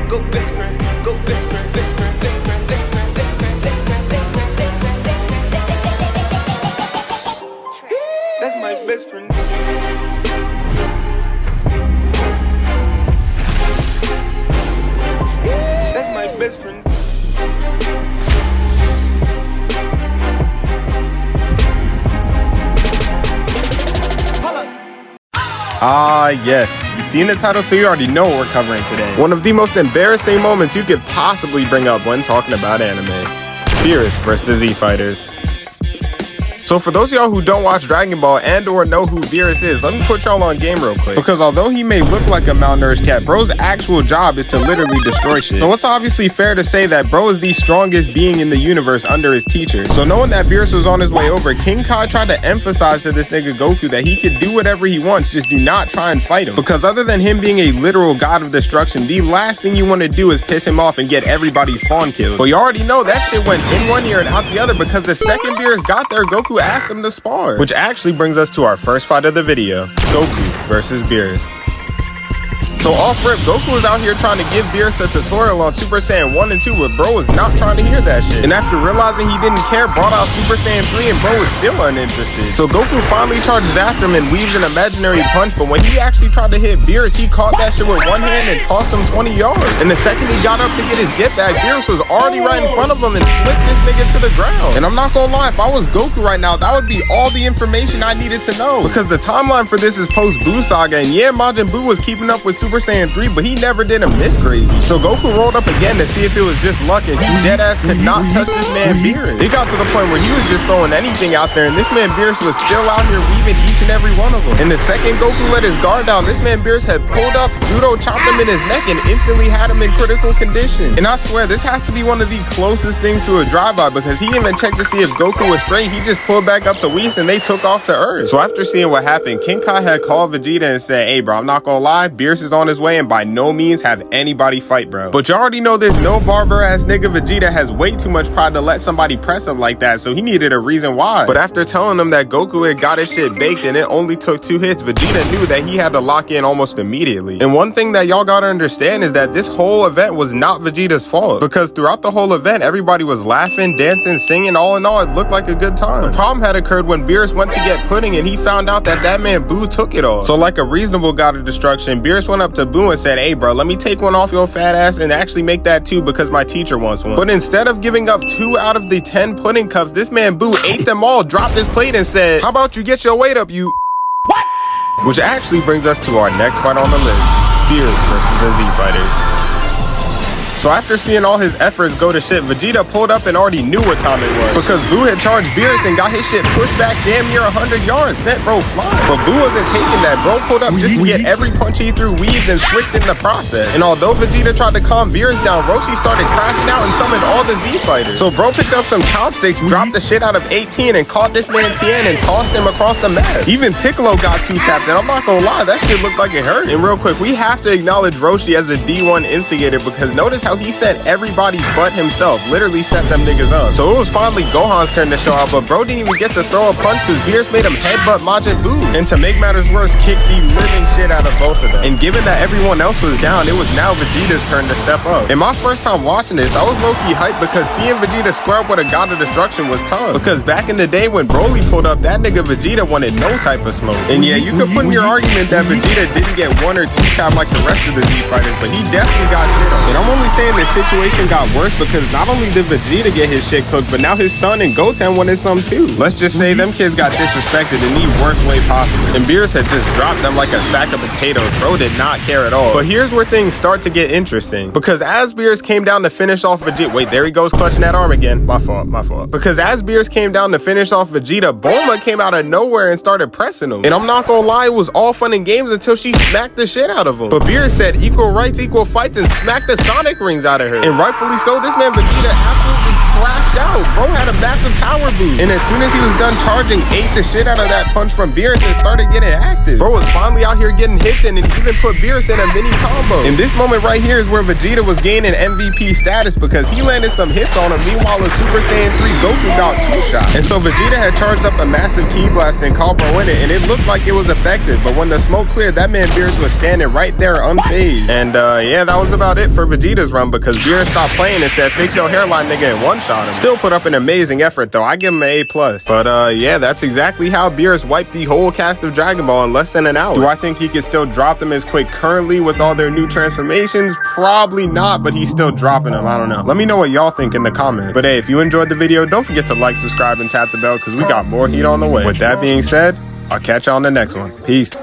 go best friend, go best friend, best friend, best friend, best friend, best friend, best friend, best friend, best friend, best friend. That's my best friend. That's my best friend. Ah, yes. You've seen the title, so you already know what we're covering today. One of the most embarrassing moments you could possibly bring up when talking about anime. Beerus versus the Z-Fighters. So for those of y'all who don't watch Dragon Ball and or know who Beerus is, let me put y'all on game real quick. Because although he may look like a malnourished cat, bro's actual job is to literally destroy shit. So it's obviously fair to say that bro is the strongest being in the universe under his teacher. So knowing that Beerus was on his way over, King Kai tried to emphasize to this nigga Goku that he could do whatever he wants, just do not try and fight him. Because other than him being a literal god of destruction, the last thing you want to do is piss him off and get everybody's spawn killed. But you already know that shit went in one ear and out the other, because the second Beerus got there, Goku asked him to spar. Which actually brings us to our first fight of the video, Goku versus Beerus. So off rip, Goku was out here trying to give Beerus a tutorial on Super Saiyan 1 and 2, but bro was not trying to hear that shit. And after realizing he didn't care, brought out Super Saiyan 3 and bro was still uninterested. So Goku finally charges after him and weaves an imaginary punch, but when he actually tried to hit Beerus, he caught that shit with one hand and tossed him 20 yards. And the second he got up to get his get back, Beerus was already right in front of him and flipped this nigga to the ground. And I'm not gonna lie, if I was Goku right now, that would be all the information I needed to know. Because the timeline for this is post-Buu Saga, and yeah, Majin Buu was keeping up with Super Saiyan 3, but he never did him this crazy. So Goku rolled up again to see if it was just luck, and he deadass could not touch this man Beerus. It got to the point where he was just throwing anything out there, and this man Beerus was still out here weaving each and every one of them. And the second Goku let his guard down, this man Beerus had pulled up, judo chopped him in his neck, and instantly had him in critical condition. And I swear, this has to be one of the closest things to a drive-by, because he even checked to see if Goku was straight. He just pulled back up to Whis, and they took off to Earth. So after seeing what happened, King Kai had called Vegeta and said, hey bro, I'm not gonna lie, Beerus is on his way, and by no means have anybody fight bro. But you already know this no barber ass nigga Vegeta has way too much pride to let somebody press him like that, so he needed a reason why. But after telling him that Goku had got his shit baked and it only took 2 hits, Vegeta knew that he had to lock in almost immediately. And one thing that y'all gotta understand is that this whole event was not Vegeta's fault, because throughout the whole event everybody was laughing, dancing, singing. All in all, it looked like a good time. The problem had occurred when Beerus went to get pudding and he found out that that man Buu took it all. So like a reasonable god of destruction, Beerus went up to Buu and said, hey bro, let me take one off your fat ass and actually make that 2 because my teacher wants one. But instead of giving up 2 out of the 10 pudding cups, this man Buu ate them all, dropped his plate and said, how about you get your weight up, you what? Which actually brings us to our next fight on the list, Beerus versus the Z-Fighters. So after seeing all his efforts go to shit, Vegeta pulled up and already knew what time it was, because Buu had charged Beerus and got his shit pushed back damn near 100 yards, sent bro flying. But Buu wasn't taking that. Bro pulled up just to get every punch he threw weaved and flicked in the process. And although Vegeta tried to calm Beerus down, Roshi started crashing out and summoned all the Z-Fighters. So bro picked up some chopsticks, dropped the shit out of 18 and caught this man Tien and tossed him across the map. Even Piccolo got 2 tapped, and I'm not gonna lie, that shit looked like it hurt. And real quick, we have to acknowledge Roshi as a D1 instigator, because notice how he sent everybody's butt himself, literally set them niggas up. So it was finally Gohan's turn to show out, but bro didn't even get to throw a punch because Beerus made him headbutt Majin Buu. And to make matters worse, kicked the living shit out of both of them. And given that everyone else was down, it was now Vegeta's turn to step up. And my first time watching this, I was low-key hyped, because seeing Vegeta square up with a god of destruction was tough. Because back in the day when Broly pulled up, that nigga Vegeta wanted no type of smoke. And yeah, you could put in your argument that Vegeta didn't get 1 or 2 tap like the rest of the Z-Fighters, but he definitely got shit on. And I'm only saying this situation got worse because not only did Vegeta get his shit cooked, but now his son and Goten wanted some too. Let's just say them kids got disrespected in the worst way possible. And Beerus had just dropped them like a sack of potatoes. Bro did not care at all. But here's where things start to get interesting, because as Beerus came down to finish off Vegeta, wait, there he goes clutching that arm again. My fault. Because as Beerus came down to finish off Vegeta, Bulma came out of nowhere and started pressing him. And I'm not gonna lie, it was all fun and games until she smacked the shit out of him. But Beerus said equal rights, equal fights, and smacked the Sonic rings out of her. And rightfully so, this man Vegeta absolutely crashed out. Bro had a massive power boost. And as soon as he was done charging, ate the shit out of that punch from Beerus and started getting active. Bro was finally out here getting hits in and even put Beerus in a mini combo. And this moment right here is where Vegeta was gaining MVP status because he landed some hits on him. Meanwhile, in Super Saiyan 3, Goku got 2 shots. And so Vegeta had charged up a massive Ki Blast and Cobra in it, and it looked like it was effective. But when the smoke cleared, that man Beerus was standing right there unfazed. And yeah, that was about it for Vegeta's run because Beerus stopped playing and said, fix your hairline, nigga, and one-shot him. Still put up an amazing effort, though. I give him an A+. But yeah, that's exactly how Beerus wiped the whole cast of Dragon Ball in less than an hour. Do I think he could still drop them as quick currently with all their new transformations? Probably not, but he's still dropping them. I don't know. Let me know what y'all think in the comments. But hey, if you enjoyed the video, don't forget to like, subscribe, and tap the bell because we got more heat on the way. With that being said, I'll catch y'all on the next one. Peace.